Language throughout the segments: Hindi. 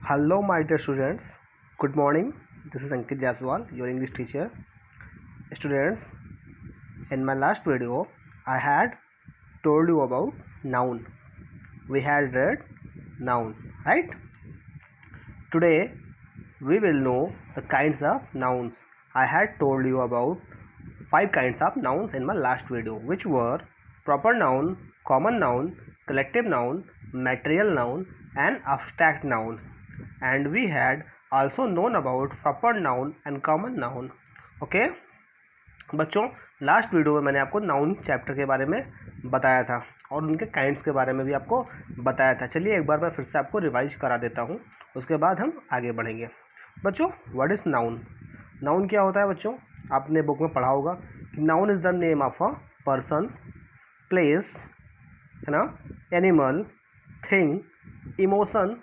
Hello, my dear students. Good morning. This is Ankit Jaswal, your English teacher. Students, in my last video, I had told you about noun. We had read noun, right? Today, we will know the kinds of nouns. I had told you about 5 kinds of nouns in my last video, which were proper noun, common noun, collective noun, material noun, and abstract noun. And we had also known about proper noun and common noun. Okay बच्चों, लास्ट वीडियो में मैंने आपको नाउन चैप्टर के बारे में बताया था और उनके काइंड्स के बारे में भी आपको बताया था. चलिए एक बार मैं फिर से आपको रिवाइज करा देता हूँ, उसके बाद हम आगे बढ़ेंगे. बच्चों, व्हाट इज़ नाउन? नाउन क्या होता है बच्चों? आपने बुक में पढ़ा होगा कि noun is the name of a person, place, है ना, animal, thing, emotion,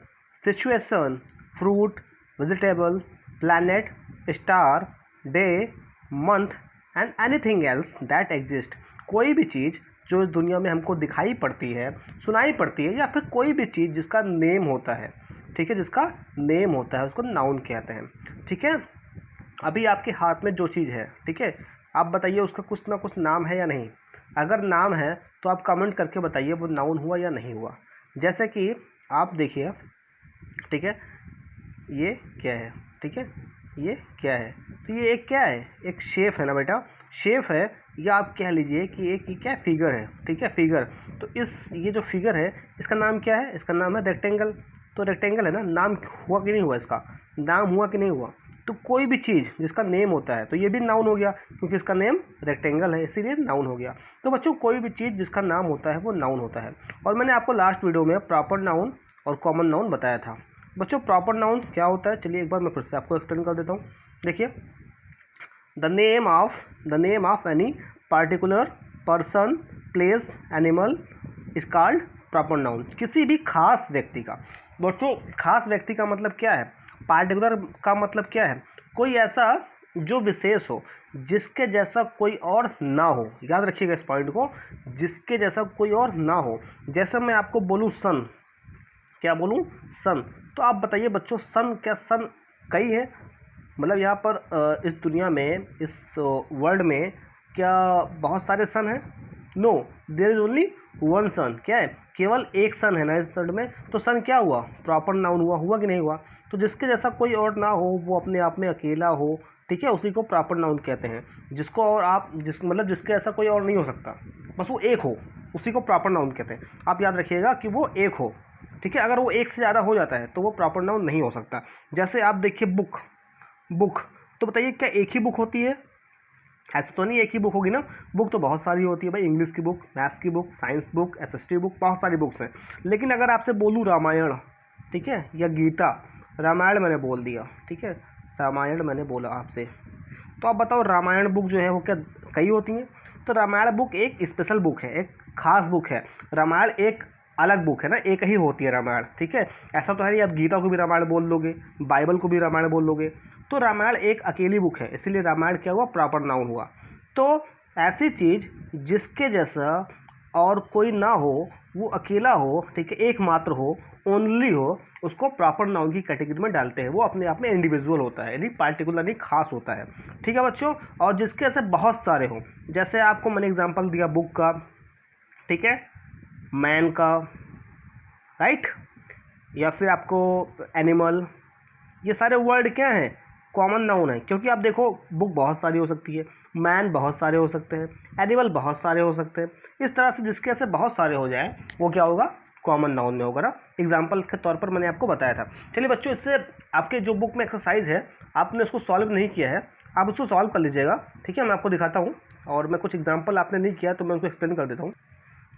situation, fruit, vegetable, planet, star, day, month and anything else that exist. कोई भी चीज़ जो इस दुनिया में हमको दिखाई पड़ती है, सुनाई पड़ती है, या फिर कोई भी चीज़ जिसका नेम होता है, ठीक है, जिसका नेम होता है उसको नाउन कहते हैं. ठीक है, अभी आपके हाथ में जो चीज़ है, ठीक है, आप बताइए उसका कुछ ना कुछ नाम है या नहीं. अगर नाम है तो आप कमेंट करके बताइए वो नाउन हुआ या नहीं हुआ. जैसे कि आप देखिए, ठीक है, ये क्या है, ठीक है, ये क्या है, तो ये एक क्या है, एक शेप है ना बेटा, शेप है, या आप कह लीजिए कि एक ये क्या फिगर है, ठीक है, फिगर. तो ये जो फिगर है इसका नाम क्या है? इसका नाम है रेक्टेंगल. तो रेक्टेंगल है ना, नाम हुआ कि नहीं हुआ, इसका नाम हुआ कि नहीं हुआ? तो कोई भी चीज़ जिसका नेम होता है तो ये भी नाउन हो गया, क्योंकि इसका नेम रेक्टेंगल है, इसीलिए नाउन हो गया. तो बच्चों, कोई भी चीज़ जिसका नाम होता है वो नाउन होता है. और मैंने आपको लास्ट वीडियो में प्रॉपर नाउन और कॉमन नाउन बताया था. बच्चों, प्रॉपर नाउन क्या होता है? चलिए एक बार मैं फिर से आपको एक्सप्लेन कर देता हूँ. देखिए, the name of any particular person, place, animal is called proper noun. किसी भी खास व्यक्ति का. बच्चों, खास व्यक्ति का मतलब क्या है? पार्टिकुलर का मतलब क्या है? कोई ऐसा जो विशेष हो, जिसके जैसा कोई और ना हो. याद रखिएगा इस पॉइंट को, जिसके जैसा कोई और ना हो. जैसे मैं आपको बोलूँ सन, क्या बोलूँ? सन. तो आप बताइए बच्चों, सन क्या सन कई है? मतलब यहाँ पर इस दुनिया में, इस वर्ल्ड में क्या बहुत सारे सन हैं? No, there is only one son. क्या है? केवल एक सन है ना इस वर्ल्ड में. तो सन क्या हुआ? प्रॉपर नाउन हुआ. हुआ कि नहीं हुआ? तो जिसके जैसा कोई और ना हो, वो अपने आप में अकेला हो, ठीक है, उसी को प्रॉपर नाउन कहते हैं. जिसको और आप मतलब जिसके ऐसा कोई और नहीं हो सकता, बस वो एक हो, उसी को प्रॉपर नाउन कहते हैं. आप याद रखिएगा कि वो एक हो, ठीक है. अगर वो एक से ज़्यादा हो जाता है तो वो प्रॉपर नाउन नहीं हो सकता. जैसे आप देखिए बुक. तो बताइए, क्या एक ही बुक होती है? ऐसा तो नहीं एक ही बुक होगी ना. बुक तो बहुत सारी होती है भाई. इंग्लिश की बुक, मैथ्स की book, science book, SST book, बहुत सारी बुक्स हैं. लेकिन अगर आपसे बोलूँ रामायण, ठीक है, या गीता, रामायण मैंने बोल दिया, ठीक है, रामायण मैंने बोला आपसे, तो आप बताओ रामायण बुक जो है वो क्या कई होती हैं? तो रामायण बुक एक स्पेशल बुक है, एक खास बुक है. रामायण एक अलग बुक है ना, एक ही होती है रामायण, ठीक है. ऐसा तो है नहीं आप गीता को भी रामायण बोल लोगे, बाइबल को भी रामायण बोल लोगे. तो रामायण एक अकेली बुक है, इसीलिए रामायण क्या हुआ? प्रॉपर नाउन हुआ. तो ऐसी चीज़ जिसके जैसा और कोई ना हो, वो अकेला हो, ठीक है, एकमात्र हो, ओनली हो, उसको प्रॉपर नाउन की कैटेगरी में डालते हैं. वो अपने आप में इंडिविजुअल होता है, यानी पार्टिकुलरली खास होता है. ठीक है बच्चों. और जिसके ऐसे बहुत सारे हों, जैसे आपको मैंने एग्जांपल दिया बुक का, ठीक है, मैन का, राइट, या फिर आपको एनिमल, ये सारे वर्ड क्या हैं? कॉमन नाउन है. क्योंकि आप देखो, बुक बहुत सारी हो सकती है, मैन बहुत सारे हो सकते हैं, एनिमल बहुत सारे हो सकते हैं. इस तरह से जिसके ऐसे बहुत सारे हो जाए वो क्या होगा? कॉमन नाउन में होगा ना. एग्जाम्पल के तौर पर मैंने आपको बताया था. चलिए बच्चों, इससे आपके जो बुक में एक्सरसाइज है, आपने उसको सॉल्व नहीं किया है, आप उसको सॉल्व कर लीजिएगा, ठीक है. मैं आपको दिखाता हूँ, और मैं कुछ एग्जाम्पल आपने नहीं किया तो मैं उसको एक्सप्लेन कर देता हूँ.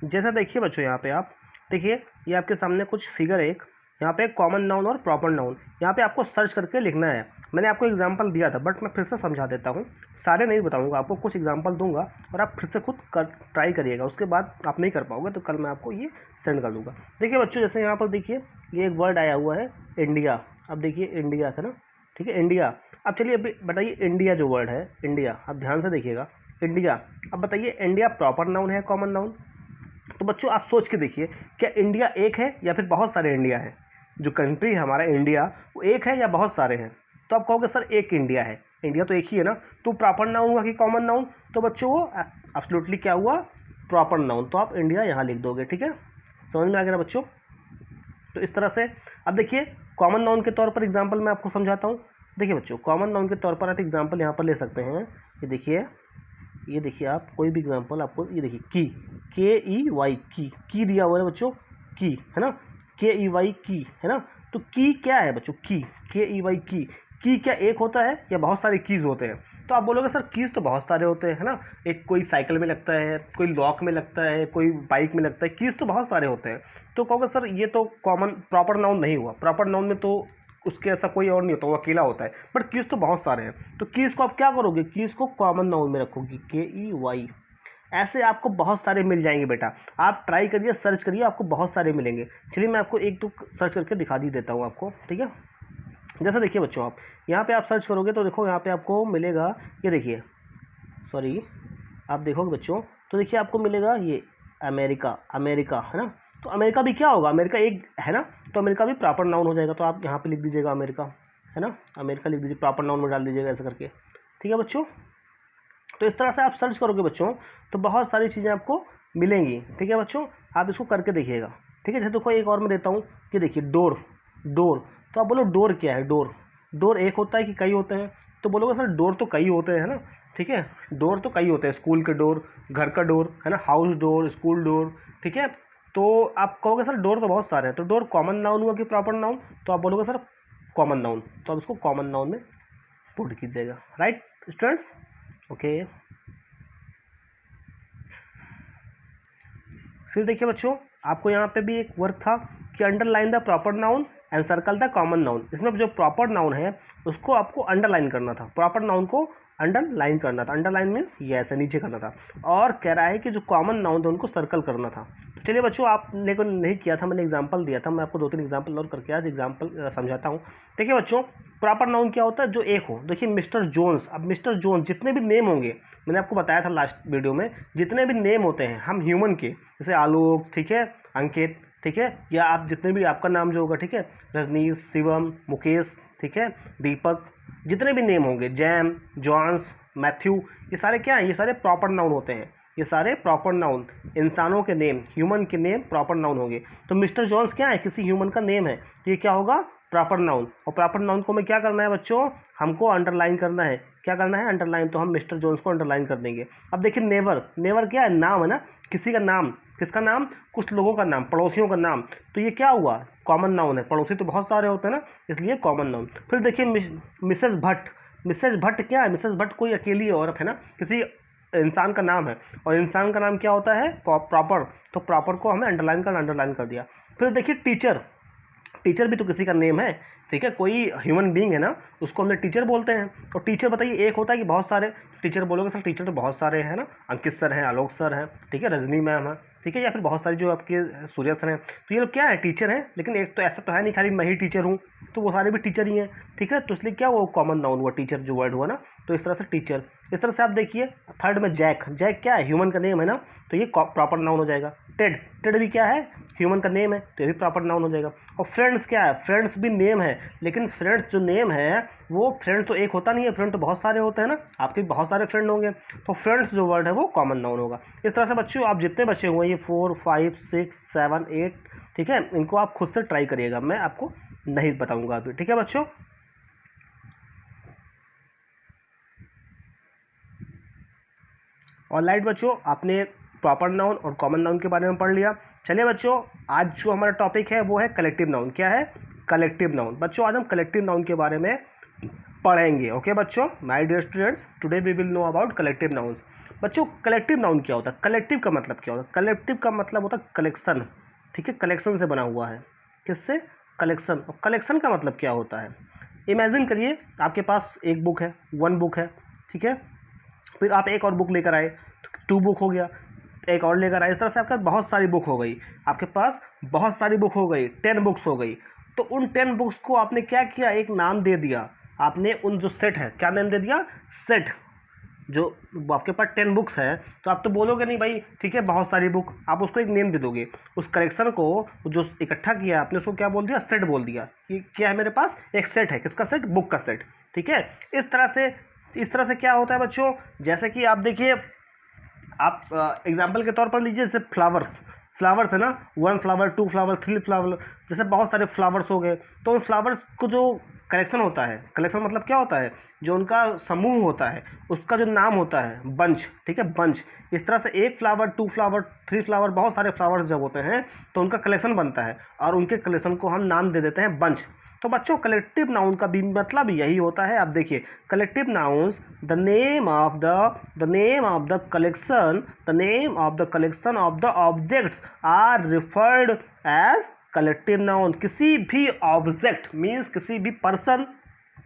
जैसा देखिए बच्चों, यहाँ पे आप देखिए, ये आपके सामने कुछ फिगर है. एक यहाँ पे कॉमन नाउन और प्रॉपर नाउन, यहाँ पे आपको सर्च करके लिखना है. मैंने आपको एग्जांपल दिया था, बट मैं फिर से समझा देता हूँ. सारे नहीं बताऊँगा आपको, कुछ एग्जांपल दूंगा और आप फिर से खुद कर ट्राई करिएगा. उसके बाद आप नहीं कर पाओगे तो कल मैं आपको ये सेंड कर दूँगा. देखिए बच्चों, जैसे यहाँ पर देखिए, ये एक वर्ड आया हुआ है इंडिया. अब देखिए इंडिया था ना, ठीक है, इंडिया. अब चलिए अभी बताइए, इंडिया जो वर्ड है, इंडिया, आप ध्यान से देखिएगा, इंडिया. अब बताइए, इंडिया प्रॉपर नाउन है, कॉमन नाउन? तो बच्चों आप सोच के देखिए, क्या इंडिया एक है या फिर बहुत सारे इंडिया हैं? जो कंट्री है हमारा इंडिया, वो एक है या बहुत सारे हैं? तो आप कहोगे सर एक इंडिया है, इंडिया तो एक ही है ना। तो प्रॉपर नाउन हुआ कि कॉमन नाउन? तो बच्चों वो एब्सोल्युटली क्या हुआ, प्रॉपर नाउन। तो आप इंडिया यहाँ लिख दोगे, ठीक है, समझ में आ गया ना बच्चों। तो इस तरह से अब देखिए कॉमन नाउन के तौर पर एग्जांपल मैं आपको समझाता हूँ। देखिए बच्चों, कॉमन नाउन के तौर पर आप एग्जांपल यहाँ पर ले सकते हैं। ये देखिए आप कोई भी एग्जांपल आपको, ये देखिए की, KEY की दिया हुआ है बच्चों, की है ना, KEY की है ना। तो की क्या है बच्चों, की, KEY की क्या एक होता है या बहुत सारे कीज होते हैं? तो आप बोलोगे सर कीज तो बहुत सारे होते हैं, है ना, एक कोई साइकिल में लगता है, कोई लॉक में लगता है, कोई बाइक में लगता है, कीज तो बहुत सारे होते हैं। तो कहोगे सर ये तो कॉमन प्रॉपर नाउन नहीं हुआ, प्रॉपर नाउन में तो उसके ऐसा कोई और नहीं होता, वो अकेला होता है, बट कीज तो बहुत सारे हैं। तो कीज को आप क्या करोगे, कीज को कॉमन नाउन में रखोगे, KEY। ऐसे आपको बहुत सारे मिल जाएंगे बेटा, आप ट्राई करिए, सर्च करिए, आपको बहुत सारे मिलेंगे। चलिए मैं आपको एक दो सर्च करके दिखा दी देता हूँ आपको, ठीक है। जैसे देखिए बच्चों, आप यहाँ पे आप सर्च करोगे तो देखो यहाँ पे आपको मिलेगा, ये देखिए, सॉरी, आप देखोगे बच्चों तो देखिए आपको मिलेगा ये अमेरिका है ना। तो अमेरिका भी क्या होगा, अमेरिका एक है ना, तो अमेरिका भी प्रॉपर नाउन हो जाएगा। तो आप यहाँ पे लिख दीजिएगा अमेरिका, है ना, अमेरिका लिख दीजिए, प्रॉपर नाउन में डाल दीजिएगा ऐसा करके, ठीक है बच्चों। तो इस तरह से आप सर्च करोगे बच्चों तो बहुत सारी चीज़ें आपको मिलेंगी, ठीक है बच्चों। आप इसको करके देखिएगा, ठीक है। जैसे देखो एक और मैं देता हूँ कि देखिए डोर, तो आप बोलो डोर क्या है, डोर एक होता है कि कई होते हैं? तो बोलोगे सर डोर तो कई होते हैं ना, ठीक है, डोर तो कई होते हैं, स्कूल के डोर, घर का डोर, है ना, हाउस डोर, स्कूल डोर, ठीक है। तो आप कहोगे सर डोर तो बहुत सारे हैं, तो डोर कॉमन नाउन हुआ कि प्रॉपर नाउन? तो आप बोलोगे सर कॉमन नाउन, तो आप इसको कॉमन नाउन में पुट कीजिएगा, राइट स्टूडेंट्स, ओके। फिर देखिए बच्चों, आपको यहाँ पे भी एक वर्क था कि underline the proper noun and circle the common noun. इसमें जो प्रॉपर नाउन है उसको आपको अंडरलाइन करना था, प्रॉपर नाउन को अंडरलाइन करना था, अंडरलाइन मीन्स ये ऐसे नीचे करना था। और कह रहा है कि जो कॉमन नाउन था उनको सर्कल करना था। तो चलिए बच्चों, आपने को नहीं किया था, मैंने एग्जाम्पल दिया था, मैं आपको 2-3 एग्जाम्पल और करके आज एग्जाम्पल समझाता हूँ। देखिए बच्चों, प्रॉपर नाउन क्या होता है, जो एक हो। देखिए मिस्टर जोन्स, अब मिस्टर जोन्स जितने भी नेम होंगे, मैंने आपको बताया था लास्ट वीडियो में, जितने भी नेम होते हैं हम ह्यूमन के, जैसे आलोक, ठीक है, अंकित, ठीक है, या आप जितने भी आपका नाम जो होगा, ठीक है, रजनीश, शिवम, मुकेश, ठीक है, दीपक, जितने भी नेम होंगे, जैम, जॉन्स, मैथ्यू, ये सारे क्या हैं, ये सारे प्रॉपर नाउन होते हैं। ये सारे प्रॉपर नाउन, इंसानों के नेम, ह्यूमन के नेम प्रॉपर नाउन होंगे। तो मिस्टर जॉन्स क्या है, किसी ह्यूमन का नेम है, तो ये क्या होगा, प्रॉपर नाउन। और प्रॉपर नाउन को हमें क्या करना है बच्चों, हमको अंडरलाइन करना है। क्या करना है, अंडरलाइन। तो हम मिस्टर जोन्स को अंडरलाइन कर देंगे। अब देखिए नेवर क्या है, नाम है ना, किसी का नाम, किसका नाम, कुछ लोगों का नाम, पड़ोसियों का नाम। तो ये क्या हुआ, कॉमन नाउन है, पड़ोसी तो बहुत सारे होते हैं ना, इसलिए कॉमन नाउन। फिर देखिए मिसेस भट्ट क्या है, मिसेस भट्ट कोई अकेली औरत है ना, किसी इंसान का नाम है, और इंसान का नाम क्या होता है, प्रॉपर। तो प्रॉपर को हमें अंडरलाइन कर दिया। फिर देखिए टीचर भी तो किसी का नेम है, ठीक है, कोई ह्यूमन बीइंग है ना, उसको हमने टीचर बोलते हैं। और टीचर बताइए एक होता है कि बहुत सारे? टीचर बोलोगे सर टीचर तो बहुत सारे हैं ना, अंकित सर हैं, आलोक सर हैं, ठीक है, रजनी मैम है, ठीक है, या फिर बहुत सारे जो आपके सूर्य सर हैं। तो ये लोग क्या है, टीचर हैं, लेकिन एक तो ऐसा तो है नहीं खाली मैं ही टीचर हूँ, तो वो सारे भी टीचर ही हैं, ठीक है। तो इसलिए क्या वो कॉमन नाउन हुआ, टीचर जो वर्ड हुआ ना। तो इस तरह से टीचर। इस तरह से आप देखिए थर्ड में जैक क्या है, ह्यूमन का नेम है ना, तो ये प्रॉपर नाउन हो जाएगा। टेड भी क्या है, ह्यूमन का नेम है, तो ये भी प्रॉपर नाउन हो जाएगा। और फ्रेंड्स क्या है, फ्रेंड्स भी नेम है, लेकिन फ्रेंड्स जो नेम है वो फ्रेंड तो एक होता नहीं है, फ्रेंड तो बहुत सारे होते हैं ना, आपके बहुत सारे फ्रेंड होंगे, तो फ्रेंड्स जो वर्ड है वो कॉमन नाउन होगा। इस तरह से बच्चों आप जितने बच्चे हुए ये 4, 5, 6, 7, 8, ठीक है, इनको आप खुद से ट्राई करिएगा, मैं आपको नहीं बताऊंगा अभी, ठीक है बच्चों। और लाइट बच्चों, आपने प्रॉपर नाउन और कॉमन नाउन के बारे में पढ़ लिया। चलिए बच्चों, आज जो हमारा टॉपिक है वो है कलेक्टिव नाउन। क्या है, कलेक्टिव नाउन। बच्चों आज हम कलेक्टिव नाउन के बारे में पढ़ेंगे। ओके बच्चों, my dear students, today we will know about collective nouns. बच्चों कलेक्टिव नाउन क्या होता है, कलेक्टिव का मतलब क्या होता है? कलेक्टिव का मतलब होता है कलेक्शन, ठीक है, कलेक्शन से बना हुआ है। किससे, कलेक्शन। और कलेक्शन का मतलब क्या होता है, इमेजिन करिए आपके पास एक बुक है, 1 बुक है, ठीक है, फिर आप एक और बुक लेकर आए, 2 बुक हो गया, एक और लेकर आए, इस तरह से आपके पास बहुत सारी बुक हो गई, आपके पास बहुत सारी बुक हो गई, 10 बुक्स हो गई। तो उन 10 बुक्स को आपने क्या किया, एक नाम दे दिया, आपने उन जो सेट है क्या नाम दे दिया, सेट, जो आपके पास 10 बुक्स है तो आप तो बोलोगे नहीं भाई ठीक है बहुत सारी बुक, आप उसको एक नेम दे दोगे। उस कलेक्शन को जो इकट्ठा किया आपने उसको क्या बोल दिया, सेट बोल दिया कि क्या है मेरे पास एक सेट है, किसका सेट, बुक का सेट। ठीक है, इस तरह से क्या होता है बच्चों, जैसे कि आप देखिए, आप एग्जाम्पल के तौर पर लीजिए, जैसे फ्लावर्स है ना, 1 फ्लावर 2 फ्लावर 3 फ्लावर, जैसे बहुत सारे फ्लावर्स हो गए। तो उन फ्लावर्स को जो कलेक्शन होता है, कलेक्शन मतलब क्या होता है, जो उनका समूह होता है उसका जो नाम होता है बंच। ठीक है, बंच। इस तरह से 1 फ्लावर 2 फ्लावर 3 फ्लावर, बहुत सारे फ्लावर्स जब होते हैं तो उनका कलेक्शन बनता है और उनके कलेक्शन को हम नाम दे देते हैं बंच। तो बच्चों कलेक्टिव नाउन का भी मतलब यही होता है। आप देखिए, collective nouns the name of the collection, the name of the collection of the objects are referred as collective noun. किसी भी ऑब्जेक्ट मीन्स किसी भी पर्सन,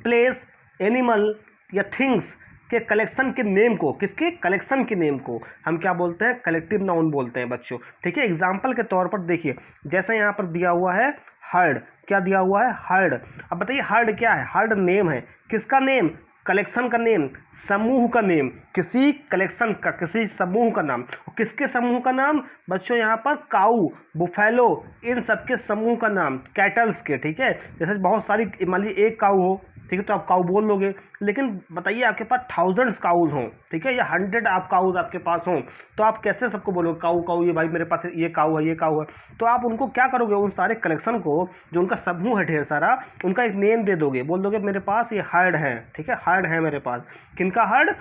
प्लेस, एनिमल या थिंग्स के कलेक्शन के नेम को, किसके कलेक्शन के नेम को हम क्या बोलते हैं, कलेक्टिव नाउन बोलते हैं बच्चों। ठीक है, एग्जाम्पल के तौर पर देखिए, जैसे यहाँ पर दिया हुआ है हर्ड, क्या दिया हुआ है, हर्ड। अब बताइए हर्ड क्या है, हर्ड नेम है, किसका नेम, कलेक्शन का नेम, समूह का नेम, किसी कलेक्शन का, किसी समूह का नाम। किसके समूह का नाम बच्चों, यहाँ पर काऊ, बुफेलो, इन सबके समूह का नाम, कैटल्स के। ठीक है, जैसे बहुत सारी, मान लीजिए एक काऊ हो, ठीक है, तो आप काऊ बोल लोगे, लेकिन बताइए आपके पास थाउजेंड्स काउज हों, ठीक है, या 100 आप काउज आपके पास हों, तो आप कैसे सबको बोलोगे काऊ काऊ, ये भाई मेरे पास ये काऊ है, ये काऊ है। तो आप उनको क्या करोगे, उन सारे कलेक्शन को, जो उनका समूह है ढेर सारा, उनका एक नेम दे दोगे, बोल दोगे मेरे पास ये हर्ड है। ठीक है, हर्ड है मेरे पास, किनका हर्ड,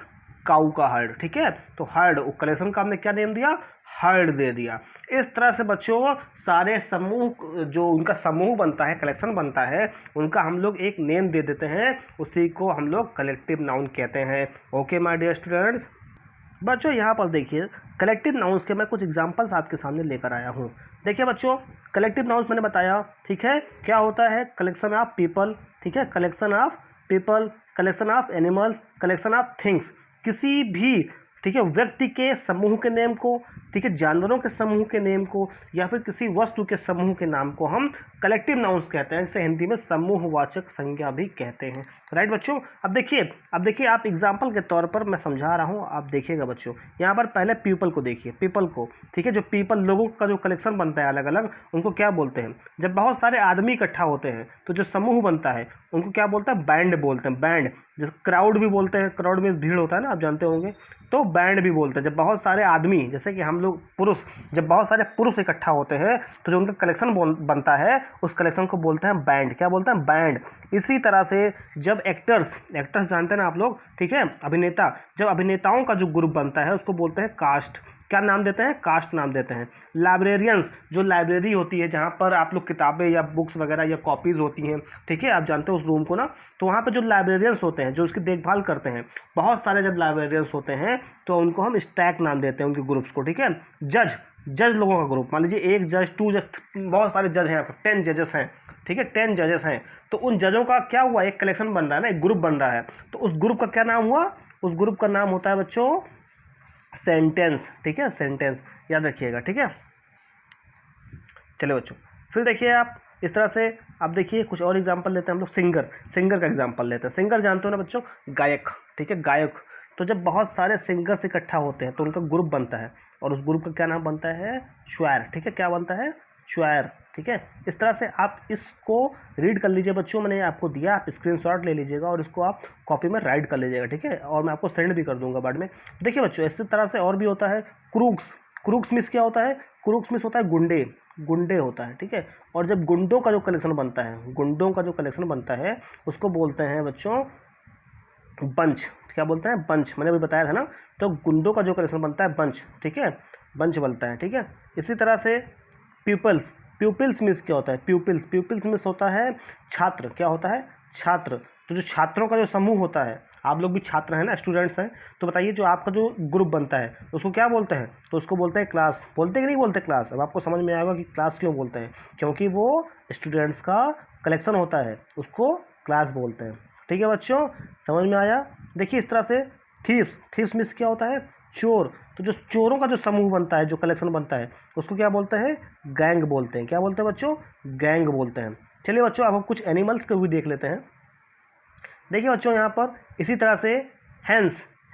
काऊ का हर्ड। ठीक है, तो हर्ड कलेक्शन का हमने क्या नेम दिया, हर्ड दे दिया। इस तरह से बच्चों सारे समूह, जो उनका समूह बनता है, कलेक्शन बनता है, उनका हम लोग एक नेम दे देते हैं, उसी को हम लोग कलेक्टिव नाउन कहते हैं। ओके माय डियर स्टूडेंट्स, बच्चों यहाँ पर देखिए कलेक्टिव नाउन्स के मैं कुछ एग्जांपल्स आपके सामने लेकर आया हूँ। देखिए बच्चों, कलेक्टिव नाउन्स मैंने बताया, ठीक है, क्या होता है, कलेक्शन ऑफ पीपल, ठीक है, collection of people, collection of animals, collection of things, किसी भी, ठीक है, व्यक्ति के समूह के नेम को, ठीक है, जानवरों के समूह के नेम को, या फिर किसी वस्तु के समूह के नाम को हम कलेक्टिव नाउन्स कहते हैं। इसे हिंदी में समूहवाचक संज्ञा भी कहते हैं। राइट बच्चों, अब देखिए आप एग्जाम्पल के तौर पर मैं समझा रहा हूँ, आप देखिएगा बच्चों। यहाँ पर पहले पीपल को देखिए, पीपल को, ठीक है, जो पीपल लोगों का जो कलेक्शन बनता है अलग अलग, उनको क्या बोलते हैं, जब बहुत सारे आदमी इकट्ठा होते हैं तो जो समूह बनता है उनको क्या बोलते हैं, बैंड बोलते हैं, बैंड। जैसे क्राउड भी बोलते हैं, क्राउड में भीड़ होता है ना, आप जानते होंगे, तो बैंड भी बोलते हैं। जब बहुत सारे आदमी, जैसे कि हम लोग पुरुष, जब बहुत सारे पुरुष इकट्ठा होते हैं तो जो उनका कलेक्शन बनता है उस कलेक्शन को बोलते हैं बैंड। क्या बोलते हैं, बैंड। इसी तरह से जब एक्टर्स जानते हैं ना आप लोग, ठीक है, अभिनेता, जब अभिनेताओं का जो ग्रुप बनता है उसको बोलते हैं कास्ट। क्या नाम देते हैं, कास्ट नाम देते हैं। लाइब्रेरियंस, जो लाइब्रेरी होती है जहाँ पर आप लोग किताबें या बुक्स वगैरह या कॉपीज़ होती हैं, ठीक है, आप जानते हो उस रूम को ना, तो वहाँ पे जो लाइब्रेरियंस होते हैं, जो उसकी देखभाल करते हैं, बहुत सारे जब लाइब्रेरियंस होते हैं तो उनको हम स्टैक नाम देते हैं, उनके ग्रुप्स को। ठीक है, जज लोगों का ग्रुप, मान लीजिए 1 जज 2 जज, बहुत सारे जज हैं, 10 जजेस हैं, ठीक है, 10 जजेस हैं, तो उन जजों का क्या हुआ, एक कलेक्शन बन रहा है ना, एक ग्रुप बन रहा है, तो उस ग्रुप का क्या नाम हुआ, उस ग्रुप का नाम होता है बच्चों सेंटेंस। ठीक है, सेंटेंस याद रखिएगा। ठीक है, चलिए बच्चों, फिर देखिए आप इस तरह से, अब देखिए कुछ और एग्जांपल लेते हैं हम लोग। सिंगर का एग्जांपल लेते हैं। सिंगर जानते हो ना बच्चों, गायक। ठीक है, गायक। तो जब बहुत सारे सिंगर्स इकट्ठा होते हैं तो उनका ग्रुप बनता है और उस ग्रुप का क्या नाम बनता है, च्वायर। ठीक है, क्या बनता है, च्वायर। ठीक है, इस तरह से आप इसको रीड कर लीजिए बच्चों, मैंने आपको दिया, आप स्क्रीनशॉट ले लीजिएगा और इसको आप कॉपी में राइट कर लीजिएगा। ठीक है, और मैं आपको सेंड भी कर दूंगा बाद में। देखिए बच्चों, इसी तरह से और भी होता है क्रूक्स मिस क्या होता है, क्रूक्स मिस होता है गुंडे होता है। ठीक है, और जब गुंडों का जो कलेक्शन बनता है उसको बोलते हैं बच्चों बंच। क्या बोलते हैं, बंच। मैंने अभी बताया था ना, तो गुंडों का जो कलेक्शन बनता है बंच। ठीक है, बंच बनता है। ठीक है, इसी तरह से प्यूपिल्स मिस क्या होता है, प्यूपिल्स मिस होता है छात्र। क्या होता है, छात्र। तो जो छात्रों का जो समूह होता है, आप लोग भी छात्र हैं ना, स्टूडेंट्स हैं, तो बताइए जो आपका जो ग्रुप बनता है उसको क्या बोलते हैं, तो उसको बोलते हैं क्लास। बोलते कि नहीं बोलते क्लास। अब आपको समझ में आएगा कि क्लास क्यों बोलते हैं, क्योंकि वो स्टूडेंट्स का कलेक्शन होता है, उसको क्लास बोलते हैं। ठीक है बच्चों, समझ में आया। देखिए इस तरह से थीव्स मिस क्या होता है, चोर। तो जो चोरों का जो समूह बनता है, जो कलेक्शन बनता है, उसको क्या बोलते हैं, गैंग बोलते हैं। क्या बोलते हैं बच्चों, गैंग बोलते हैं। चलिए बच्चों, अब हम कुछ एनिमल्स को भी देख लेते हैं। देखिए बच्चों, यहाँ पर इसी तरह से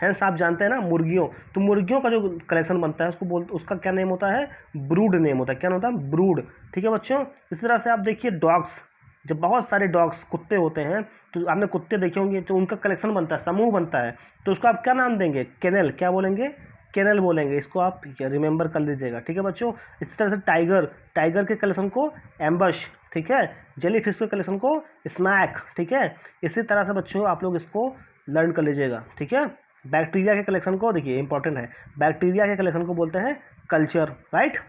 हैंस आप जानते हैं ना मुर्गियों, तो मुर्गियों का जो कलेक्शन बनता है उसका क्या नेम होता है, ब्रूड नेम होता है। क्या होता है, ब्रूड। ठीक है बच्चों, इस तरह से आप देखिए डॉग्स, जब बहुत सारे डॉग्स कुत्ते होते हैं तो आपने कुत्ते देखे होंगे, तो उनका कलेक्शन बनता है, समूह बनता है, तो उसको आप क्या नाम देंगे, केनल। क्या बोलेंगे, केनल बोलेंगे। इसको आप रिमेंबर कर लीजिएगा। ठीक है बच्चों, इसी तरह से टाइगर, टाइगर के कलेक्शन को एम्बश। ठीक है, जेली फिश के कलेक्शन को स्मैक। ठीक है, इसी तरह से बच्चों आप लोग इसको लर्न कर लीजिएगा। ठीक है, बैक्टीरिया के कलेक्शन को देखिए, इंपॉर्टेंट है, बैक्टीरिया के कलेक्शन को बोलते हैं कल्चर, राइट।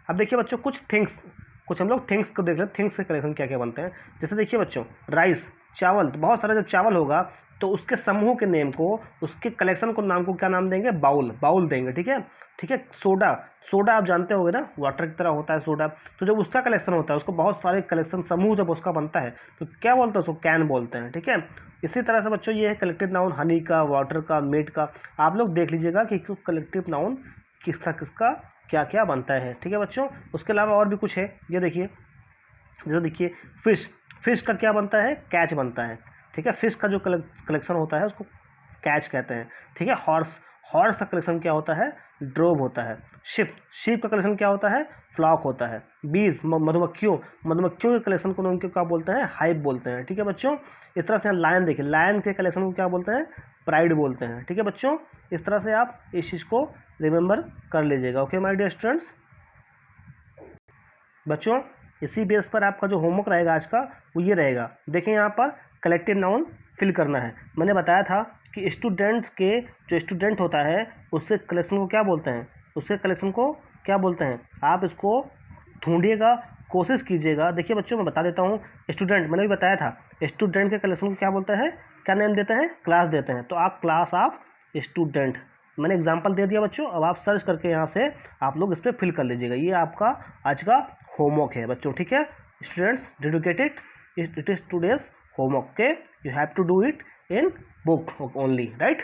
अब देखिए बच्चों कुछ हम लोग थिंग्स को देख लेते हैं, थिंग्स के कलेक्शन क्या क्या बनते हैं। जैसे देखिए बच्चों, राइस, चावल, तो बहुत सारा जब चावल होगा तो उसके समूह के नेम को, उसके कलेक्शन को, नाम को क्या नाम देंगे, बाउल, बाउल देंगे। ठीक है, ठीक है। सोडा, सोडा आप जानते होंगे ना, वाटर की तरह होता है सोडा, तो जब उसका कलेक्शन होता है, उसको बहुत सारे कलेक्शन समूह जब उसका बनता है तो क्या बोलते हैं, उसको कैन बोलते हैं। ठीक है, इसी तरह से बच्चों ये है कलेक्टिव नाउन, हनी का, वाटर का, मीट का। आप लोग देख लीजिएगा कि कलेक्टिव नाउन किसका किसका क्या क्या बनता है। ठीक है बच्चों, उसके अलावा और भी कुछ है, ये देखिए, जैसे देखिए फिश, फिश का क्या बनता है, कैच बनता है। ठीक है, फिश का जो कलेक्शन होता है उसको कैच कहते हैं। ठीक है, हॉर्स, हॉर्स का कलेक्शन क्या होता है, ड्रोव होता है। शिप, शिप का कलेक्शन क्या होता है, फ्लॉक होता है। बीज, मधुमक्खियों, मधुमक्खियों के कलेक्शन को उनके क्या बोलते हैं, हाइव बोलते हैं। ठीक है बच्चों, इस तरह से लायन देखिए, लायन के कलेक्शन को क्या बोलते हैं, प्राइड बोलते हैं। ठीक है बच्चों, इस तरह से आप इस चीज़ को रिमेंबर कर लीजिएगा। Okay my dear students. बच्चों इसी बेस पर आपका जो होमवर्क रहेगा आज का वो ये रहेगा। देखिए यहाँ पर कलेक्टिव नाउन फिल करना है। मैंने बताया था कि स्टूडेंट्स के जो स्टूडेंट होता है उससे कलेक्शन को क्या बोलते हैं, उससे कलेक्शन को क्या बोलते हैं। आप इसको ढूंढिएगा, कोशिश कीजिएगा। देखिए बच्चों मैं बता देता हूँ, स्टूडेंट मैंने भी बताया था, स्टूडेंट के कलेक्शन को क्या बोलते हैं, क्या नेम देते हैं, क्लास देते हैं। तो आप क्लास ऑफ स्टूडेंट, मैंने एग्जाम्पल दे दिया बच्चों। अब आप सर्च करके यहाँ से आप लोग इस पर फिल कर लीजिएगा। ये आपका आज का होमवर्क है बच्चों। ठीक है students, did you get it, it is today's homework. Okay, you have to do it in book only, right.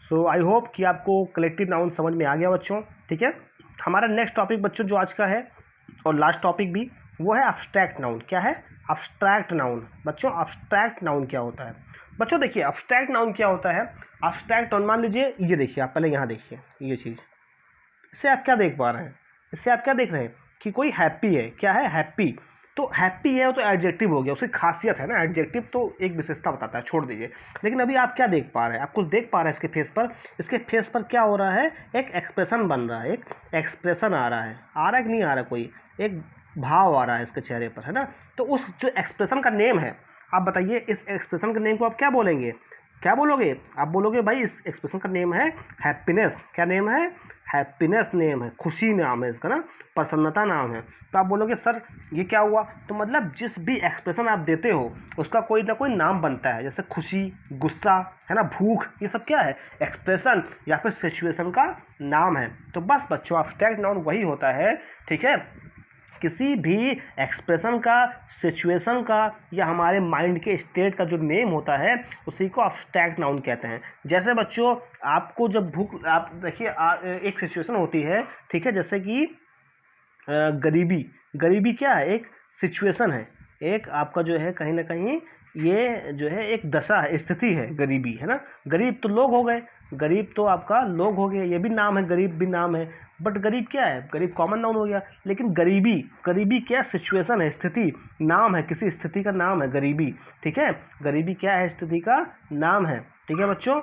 So I hope कि आपको कलेक्टिव नाउन समझ में आ गया बच्चों। ठीक है, हमारा नेक्स्ट टॉपिक बच्चों जो आज का है और लास्ट टॉपिक भी, वो है अब्स्ट्रैक्ट नाउन। क्या है, अब्स्ट्रैक्ट नाउन। बच्चों अब्स्ट्रैक्ट नाउन क्या होता है, बच्चों देखिए अब्स्ट्रैक्ट नाउन क्या होता है। अब्स्ट्रैक्ट नाउन मान लीजिए, ये देखिए, आप पहले यहाँ देखिए ये चीज़, इससे आप क्या देख पा रहे हैं, इससे आप क्या देख रहे हैं कि कोई हैप्पी है। क्या है, हैप्पी। तो हैप्पी है वो तो एडजेक्टिव हो गया, उसकी खासियत है ना, एडजेक्टिव तो एक विशेषता बताता है, छोड़ दीजिए। लेकिन अभी आप क्या देख पा रहे हैं, आप कुछ देख पा रहे हैं इसके फेस पर, इसके फेस पर क्या हो रहा है, एक एक्सप्रेशन बन रहा है, एक एक्सप्रेशन आ रहा है, कि नहीं आ रहा, कोई एक भाव आ रहा है इसके चेहरे पर, है ना। तो उस जो एक्सप्रेशन का नेम है, आप बताइए इस एक्सप्रेशन के नेम को आप क्या बोलेंगे, क्या बोलोगे, आप बोलोगे भाई इस एक्सप्रेशन का नेम है हैप्पीनेस। क्या नेम है, हैप्पीनेस नेम है, खुशी नाम है इसका ना, प्रसन्नता नाम है। तो आप बोलोगे सर ये क्या हुआ, तो मतलब जिस भी एक्सप्रेशन आप देते हो उसका कोई ना कोई नाम बनता है, जैसे खुशी, गुस्सा, है ना, भूख, ये सब क्या है, एक्सप्रेशन या फिर सिचुएशन का नाम है। तो बस बच्चों अब्स्ट्रैक्ट नाउन वही होता है। ठीक है, किसी भी एक्सप्रेशन का, सिचुएशन का या हमारे माइंड के स्टेट का जो नेम होता है उसी को अब्स्ट्रैक्ट नाउन कहते हैं। जैसे बच्चों आपको जब भूख, आप देखिए एक सिचुएशन होती है, ठीक है, जैसे कि गरीबी, गरीबी क्या है, एक सिचुएशन है, एक आपका जो है कहीं ना कहीं ये जो है एक दशा है, स्थिति है गरीबी, है ना। गरीब तो लोग हो गए, गरीब तो आपका लोग हो गए, ये भी नाम है, गरीब भी नाम है, बट गरीब क्या है, गरीब कॉमन नाउन हो गया। लेकिन गरीबी, गरीबी क्या, सिचुएशन है, स्थिति, नाम है, किसी स्थिति का नाम है गरीबी। ठीक है, गरीबी क्या है, स्थिति का नाम है। ठीक है बच्चों,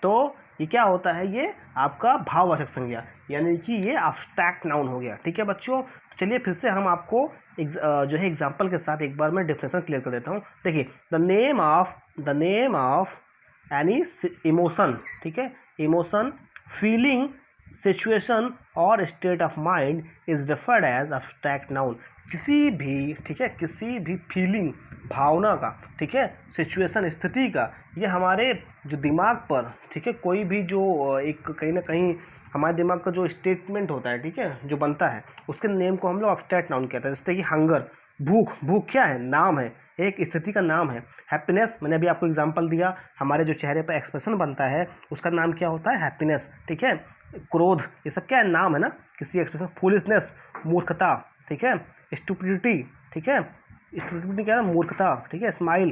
तो ये क्या होता है, ये आपका भाववाचक संज्ञा, यानी कि ये अब्स्ट्रैक्ट नाउन हो गया। ठीक है बच्चों, तो चलिए फिर से हम आपको जो है एग्जांपल के साथ एक बार मैं डेफिनेशन क्लियर कर देता हूँ। देखिए the name of any emotion, ठीक है, इमोशन, फीलिंग, सिचुएशन और state of mind is referred as abstract noun. किसी भी, ठीक है, किसी भी फीलिंग, भावना का, ठीक है, सिचुएशन, स्थिति का, ये हमारे जो दिमाग पर, ठीक है, कोई भी जो एक कहीं ना कहीं हमारे दिमाग का जो स्टेटमेंट होता है, ठीक है, जो बनता है, उसके नेम को हम लोग अब्स्ट्रैक्ट नाउन कहते हैं। जैसे कि हंगर, भूख, भूख क्या है, नाम है, एक स्थिति का नाम है। हैप्पीनेस, मैंने अभी आपको एग्जांपल दिया, हमारे जो चेहरे पर एक्सप्रेशन बनता है उसका नाम क्या होता है, हैप्पीनेस। ठीक है, क्रोध, ये सब क्या है, नाम है ना किसी एक्सप्रेशन। फूलिशनेस, मूर्खता, ठीक है, स्टुपिडिटी, ठीक है, स्टुपिडिटी क्या है, मूर्खता। ठीक है, स्माइल,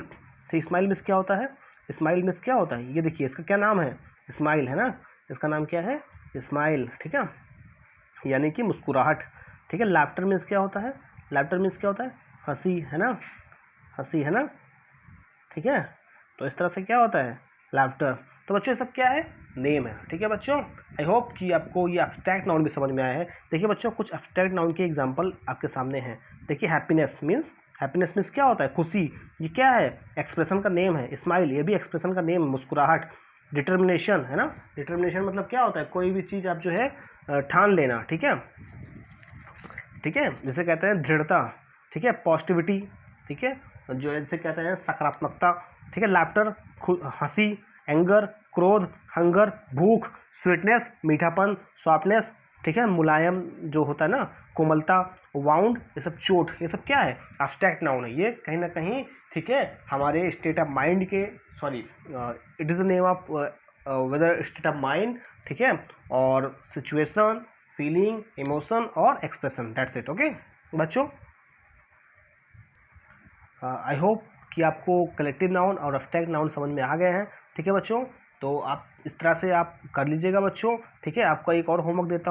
तो स्माइल में क्या होता है, स्माइल मीन्स क्या होता है, ये देखिए इसका क्या नाम है, स्माइल है ना, इसका नाम क्या है, स्माइल, ठीक है, यानी कि मुस्कुराहट, ठीक है। लाफ्टर मीन्स क्या होता है, लाफ्टर मीन्स क्या होता है, हंसी, है ना, हंसी, है ना, ठीक है। तो इस तरह से क्या होता है, लाफ्टर। तो बच्चों ये सब क्या है, नेम है, ठीक है बच्चों। आई होप कि आपको ये एब्स्ट्रैक्ट नाउन भी समझ में आया है। देखिए बच्चों कुछ एब्स्ट्रैक्ट नाउन के एग्जांपल आपके सामने हैं। देखिए हैप्पीनेस मीन्स क्या होता है, खुशी, ये क्या है, एक्सप्रेशन का नेम है। स्माइल, ये भी एक्सप्रेशन का नेम है, मुस्कुराहट। डिटर्मिनेशन, है ना, डिटर्मिनेशन मतलब क्या होता है, कोई भी चीज़ आप जो है ठान लेना, ठीक है, ठीक है, जैसे कहते हैं दृढ़ता, ठीक है, पॉजिटिविटी, ठीक है, जो जैसे कहते हैं सकारात्मकता, ठीक है। लाफ्टर, हंसी, एंगर, क्रोध, हंगर, भूख, स्वीटनेस, मीठापन, सॉफ्टनेस, ठीक है, मुलायम जो होता है ना, कोमलता, वाउंड, ये सब चोट, ये सब क्या है, एब्स्ट्रैक्ट नाउन है। ये कहीं ना कहीं, ठीक है, हमारे स्टेट ऑफ माइंड के, sorry, it is the name of whether state of mind, ठीक है, और सिचुएशन, फीलिंग, इमोशन और एक्सप्रेशन, दैट्स इट। ओके बच्चों, आई होप कि आपको कलेक्टिव नाउन और एब्स्ट्रैक्ट नाउन समझ में आ गए हैं, ठीक है बच्चों। तो आप इस तरह से आप कर लीजिएगा बच्चों, ठीक है। आपका एक और होमवर्क देता हूँ।